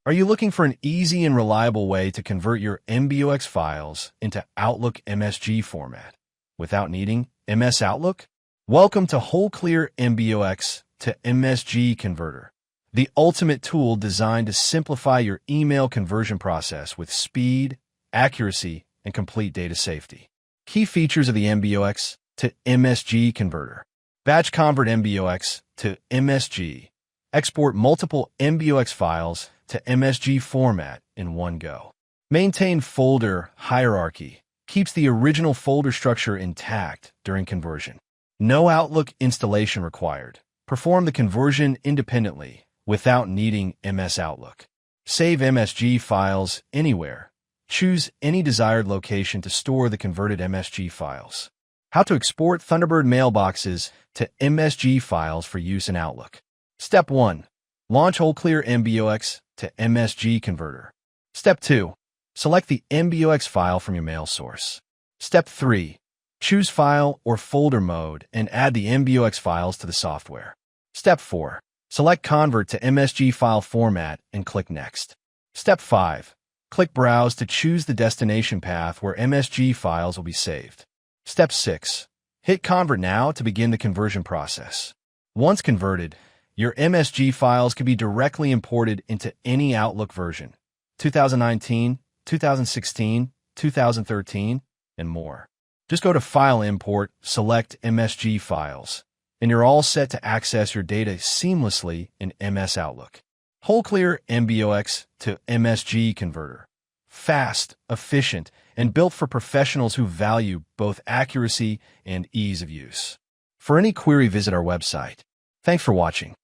Are you looking for an easy and reliable way to convert your MBOX files into Outlook MSG format without needing MS Outlook? Welcome to WholeClear MBOX to MSG Converter, the ultimate tool designed to simplify your email conversion process with speed, accuracy, and complete data safety. Key features of the MBOX to MSG Converter. Batch convert MBOX to MSG. Export multiple MBOX files to MSG format in one go. Maintain folder hierarchy. Keeps the original folder structure intact during conversion. No Outlook installation required. Perform the conversion independently without needing MS Outlook. Save MSG files anywhere. Choose any desired location to store the converted MSG files. How to export Thunderbird mailboxes to MSG files for use in Outlook. Step 1. Launch WholeClear MBOX to MSG Converter. Step 2. Select the MBOX file from your mail source. Step 3. Choose File or Folder mode and add the MBOX files to the software. Step 4. Select Convert to MSG file format and click Next. Step 5. Click Browse to choose the destination path where MSG files will be saved. Step 6. Hit Convert now to begin the conversion process. Once converted, your MSG files can be directly imported into any Outlook version, 2019, 2016, 2013, and more. Just go to File Import, select MSG files, and you're all set to access your data seamlessly in MS Outlook. WholeClear MBOX to MSG Converter. Fast, efficient, and built for professionals who value both accuracy and ease of use. For any query, visit our website. Thanks for watching.